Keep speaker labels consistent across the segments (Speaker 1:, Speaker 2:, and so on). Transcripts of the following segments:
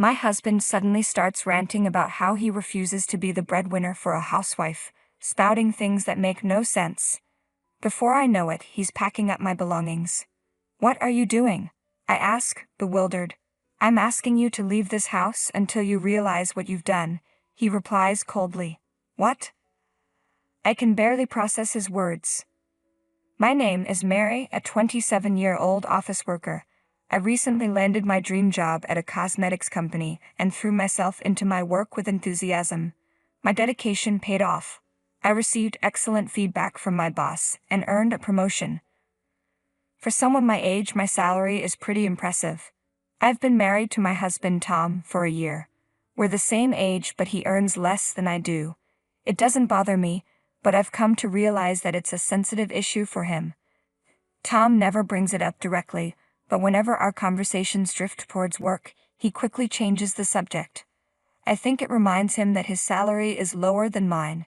Speaker 1: My husband suddenly starts ranting about how he refuses to be the breadwinner for a housewife, spouting things that make no sense. Before I know it, he's packing up my belongings. "What are you doing?" I ask, bewildered. "I'm asking you to leave this house until you realize what you've done," he replies coldly. "What?" I can barely process his words. My name is Mary, a 27-year-old office worker. I recently landed my dream job at a cosmetics company and threw myself into my work with enthusiasm. My dedication paid off. I received excellent feedback from my boss and earned a promotion. For someone my age, my salary is pretty impressive. I've been married to my husband Tom for a year. We're the same age, but he earns less than I do. It doesn't bother me, but I've come to realize that it's a sensitive issue for him. Tom never brings it up directly, but whenever our conversations drift towards work, he quickly changes the subject. I think it reminds him that his salary is lower than mine.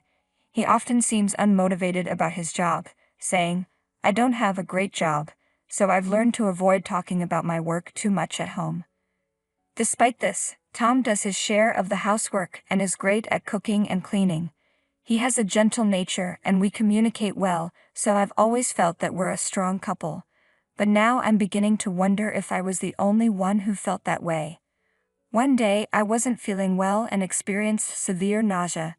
Speaker 1: He often seems unmotivated about his job, saying, "I don't have a great job, so I've learned to avoid talking about my work too much at home." Despite this, Tom does his share of the housework and is great at cooking and cleaning. He has a gentle nature and we communicate well, so I've always felt that we're a strong couple. But now I'm beginning to wonder if I was the only one who felt that way. One day I wasn't feeling well and experienced severe nausea.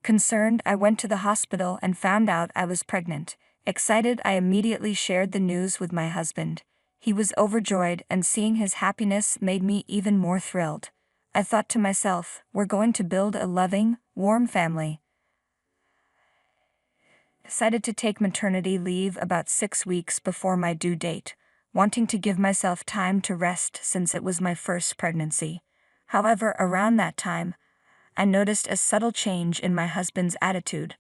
Speaker 1: Concerned, I went to the hospital and found out I was pregnant. Excited, I immediately shared the news with my husband. He was overjoyed, and seeing his happiness made me even more thrilled. I thought to myself, we're going to build a loving, warm family. Decided to take maternity leave about 6 weeks before my due date, wanting to give myself time to rest since it was my first pregnancy. However, around that time, I noticed a subtle change in my husband's attitude.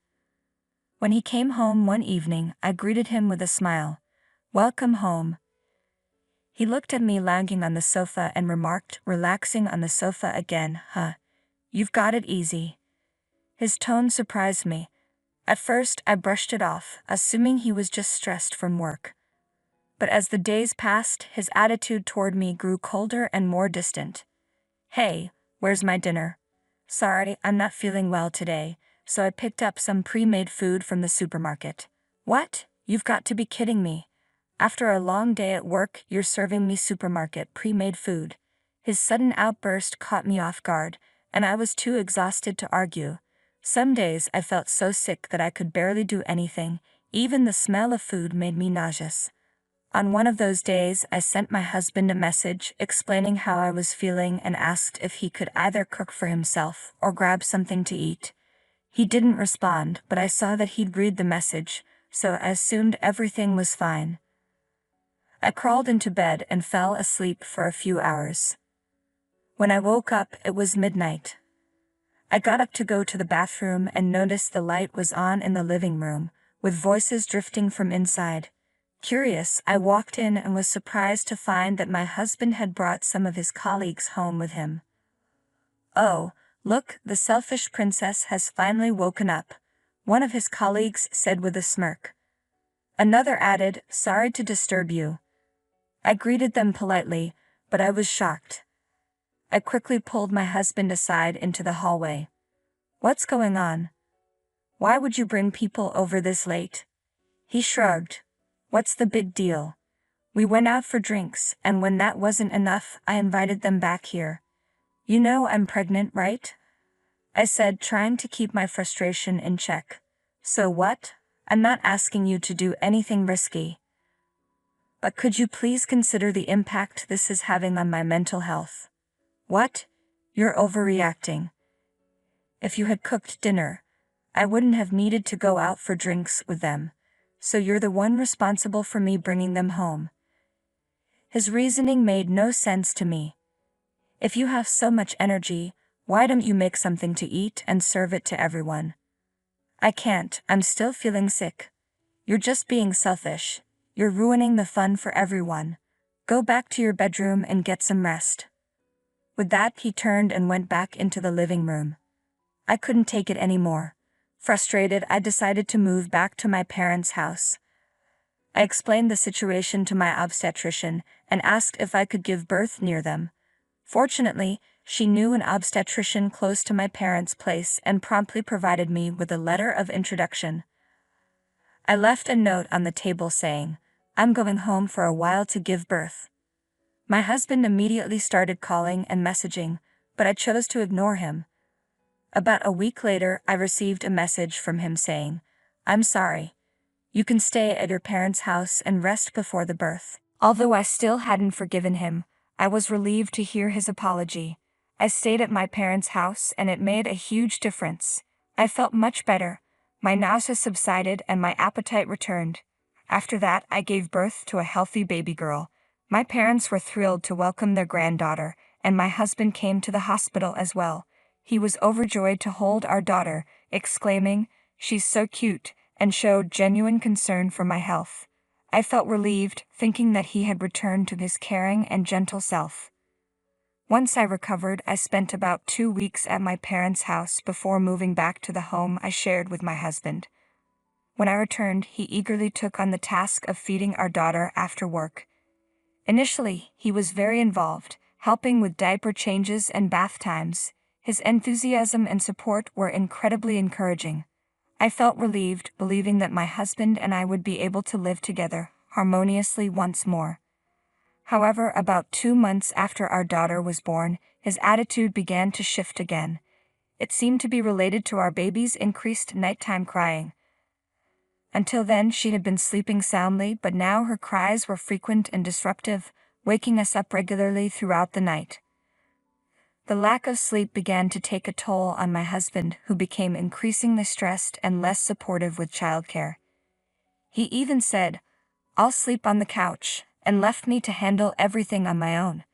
Speaker 1: When he came home one evening, I greeted him with a smile. "Welcome home." He looked at me lounging on the sofa and remarked, relaxing on the sofa again, "Huh, you've got it easy." His tone surprised me. At first, I brushed it off, assuming he was just stressed from work. But as the days passed, his attitude toward me grew colder and more distant. "Hey, where's my dinner?" "Sorry, I'm not feeling well today, so I picked up some pre-made food from the supermarket." "What? You've got to be kidding me. After a long day at work, you're serving me supermarket pre-made food." His sudden outburst caught me off guard, and I was too exhausted to argue. Some days I felt so sick that I could barely do anything. Even the smell of food made me nauseous. On one of those days, I sent my husband a message explaining how I was feeling and asked if he could either cook for himself or grab something to eat. He didn't respond, but I saw that he'd read the message, so I assumed everything was fine. I crawled into bed and fell asleep for a few hours. When I woke up, it was midnight. I got up to go to the bathroom and noticed the light was on in the living room, with voices drifting from inside. Curious, I walked in and was surprised to find that my husband had brought some of his colleagues home with him. "Oh, look, the selfish princess has finally woken up," one of his colleagues said with a smirk. Another added, "Sorry to disturb you." I greeted them politely, but I was shocked. I quickly pulled my husband aside into the hallway. "What's going on? Why would you bring people over this late?" He shrugged. "What's the big deal? We went out for drinks, and when that wasn't enough, I invited them back here." "You know I'm pregnant, right?" I said, trying to keep my frustration in check. "So what? I'm not asking you to do anything risky. But could you please consider the impact this is having on my mental health?" "What? You're overreacting. If you had cooked dinner, I wouldn't have needed to go out for drinks with them, so you're the one responsible for me bringing them home." His reasoning made no sense to me. If you have so much energy, why don't you make something to eat and serve it to everyone? "I can't, I'm still feeling sick." "You're just being selfish. You're ruining the fun for everyone. Go back to your bedroom and get some rest." With that, he turned and went back into the living room. I couldn't take it anymore. Frustrated, I decided to move back to my parents' house. I explained the situation to my obstetrician and asked if I could give birth near them. Fortunately, She knew an obstetrician close to my parents' place and promptly provided me with a letter of introduction. I left a note on the table saying, "I'm going home for a while to give birth." My husband immediately started calling and messaging, but I chose to ignore him. About a week later, I received a message from him saying, "I'm sorry. You can stay at your parents' house and rest before the birth." Although I still hadn't forgiven him, I was relieved to hear his apology. I stayed at my parents' house and it made a huge difference. I felt much better. My nausea subsided and my appetite returned. After that, I gave birth to a healthy baby girl. My parents were thrilled to welcome their granddaughter, and my husband came to the hospital as well. He was overjoyed to hold our daughter, exclaiming, "She's so cute," and showed genuine concern for my health. I felt relieved, thinking that he had returned to his caring and gentle self. Once I recovered, I spent about 2 weeks at my parents' house before moving back to the home I shared with my husband. When I returned, he eagerly took on the task of feeding our daughter after work. Initially, he was very involved, helping with diaper changes and bath times. His enthusiasm and support were incredibly encouraging. I felt relieved, believing that my husband and I would be able to live together harmoniously once more. However, about 2 months after our daughter was born, his attitude began to shift again. It seemed to be related to our baby's increased nighttime crying. Until then, she had been sleeping soundly, but now her cries were frequent and disruptive, waking us up regularly throughout the night. The lack of sleep began to take a toll on my husband, who became increasingly stressed and less supportive with childcare. He even said, "I'll sleep on the couch," and left me to handle everything on my own.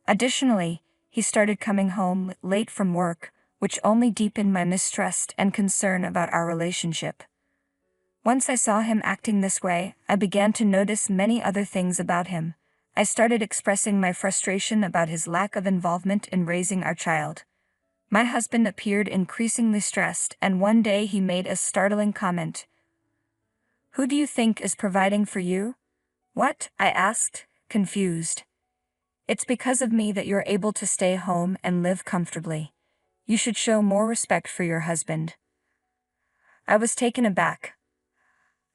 Speaker 1: Additionally, he started coming home late from work, which only deepened my mistrust and concern about our relationship. Once I saw him acting this way, I began to notice many other things about him. I started expressing my frustration about his lack of involvement in raising our child. My husband appeared increasingly stressed, and one day he made a startling comment. "Who do you think is providing for you?" "What?" I asked, confused. "It's because of me that you're able to stay home and live comfortably. You should show more respect for your husband." I was taken aback.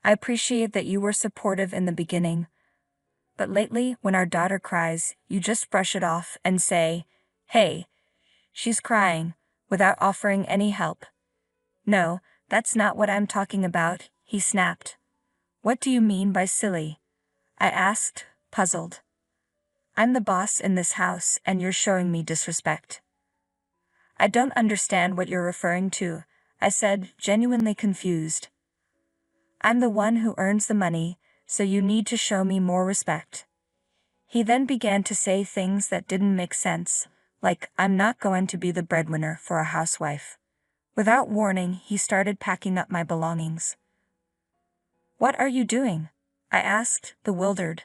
Speaker 1: "I appreciate that you were supportive in the beginning. But lately, when our daughter cries, you just brush it off and say, 'Hey, she's crying,' without offering any help." "No, that's not what I'm talking about," he snapped. "What do you mean by silly?" I asked, puzzled. "I'm the boss in this house and you're showing me disrespect." "I don't understand what you're referring to," I said, genuinely confused. "I'm the one who earns the money, so you need to show me more respect." He then began to say things that didn't make sense, like, "I'm not going to be the breadwinner for a housewife." Without warning, he started packing up my belongings. "What are you doing?" I asked, bewildered.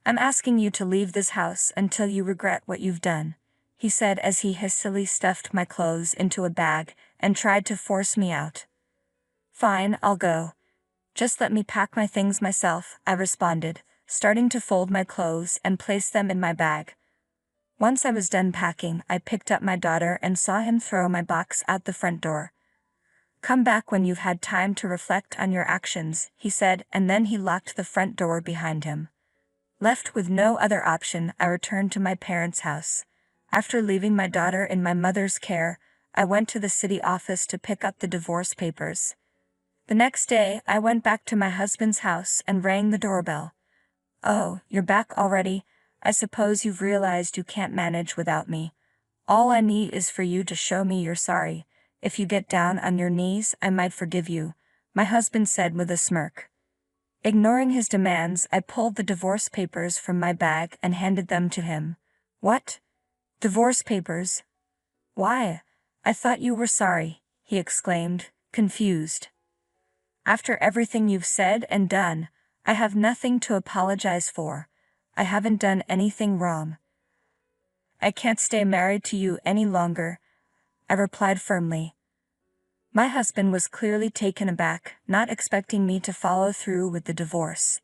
Speaker 1: "I'm asking you to leave this house until you regret what you've done," he said as he hastily stuffed my clothes into a bag and tried to force me out. "Fine, I'll go. Just let me pack my things myself," I responded, starting to fold my clothes and place them in my bag. Once I was done packing, I picked up my daughter and saw him throw my box out the front door. "Come back when you've had time to reflect on your actions," he said, and then he locked the front door behind him. Left with no other option, I returned to my parents' house. After leaving my daughter in my mother's care, I went to the city office to pick up the divorce papers. The next day, I went back to my husband's house and rang the doorbell. "Oh, you're back already? I suppose you've realized you can't manage without me. All I need is for you to show me you're sorry. If you get down on your knees, I might forgive you," my husband said with a smirk. Ignoring his demands, I pulled the divorce papers from my bag and handed them to him. "What? Divorce papers? Why? I thought you were sorry," he exclaimed, confused. "After everything you've said and done, I have nothing to apologize for. I haven't done anything wrong. I can't stay married to you any longer," I replied firmly. My husband was clearly taken aback, not expecting me to follow through with the divorce.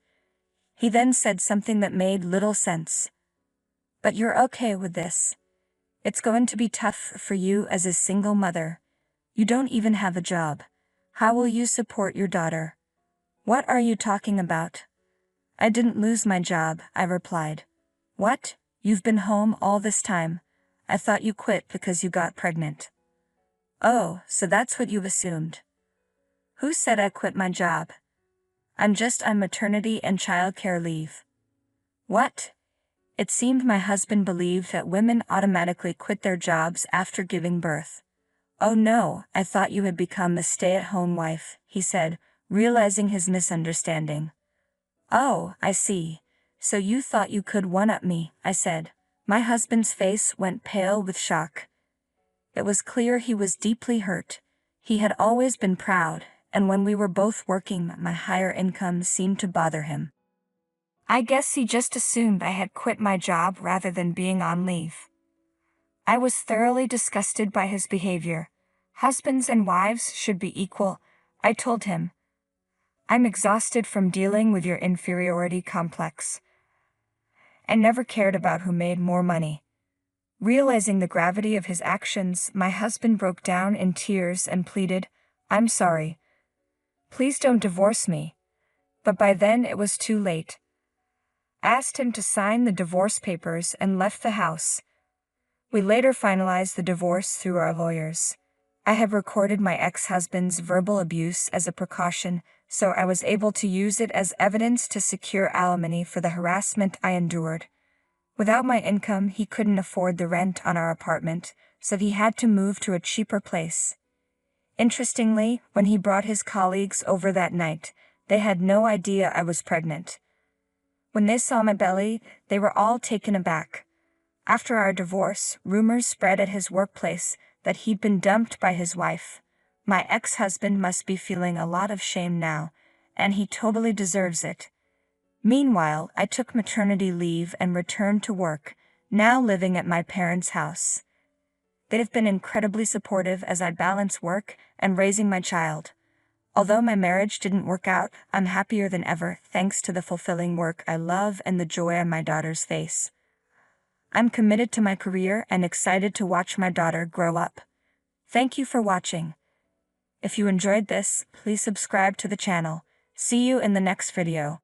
Speaker 1: He then said something that made little sense. But you're okay with this. It's going to be tough for you as a single mother. You don't even have a job. How will you support your daughter? What are you talking about? I didn't lose my job, I replied. What? You've been home all this time. I thought you quit because you got pregnant. Oh, so that's what you've assumed. Who said I quit my job? I'm just on maternity and childcare leave. What? It seemed my husband believed that women automatically quit their jobs after giving birth. Oh no, I thought you had become a stay-at-home wife, he said, realizing his misunderstanding. Oh, I see. So you thought you could one-up me, I said. My husband's face went pale with shock. It was clear he was deeply hurt. He had always been proud, and when we were both working, my higher income seemed to bother him. I guess he just assumed I had quit my job rather than being on leave. I was thoroughly disgusted by his behavior. Husbands and wives should be equal, I told him. I'm exhausted from dealing with your inferiority complex. I never cared about who made more money. Realizing the gravity of his actions, my husband broke down in tears and pleaded, I'm sorry. Please don't divorce me. But by then it was too late. I asked him to sign the divorce papers and left the house. We later finalized the divorce through our lawyers. I had recorded my ex-husband's verbal abuse as a precaution, so I was able to use it as evidence to secure alimony for the harassment I endured. Without my income, he couldn't afford the rent on our apartment, so he had to move to a cheaper place. Interestingly, when he brought his colleagues over that night, they had no idea I was pregnant. When they saw my belly, they were all taken aback. After our divorce, rumors spread at his workplace that he'd been dumped by his wife. My ex-husband must be feeling a lot of shame now, and he totally deserves it. Meanwhile, I took maternity leave and returned to work, now living at my parents' house. They've been incredibly supportive as I balance work and raising my child. Although my marriage didn't work out, I'm happier than ever thanks to the fulfilling work I love and the joy on my daughter's face. I'm committed to my career and excited to watch my daughter grow up. Thank you for watching. If you enjoyed this, please subscribe to the channel. See you in the next video.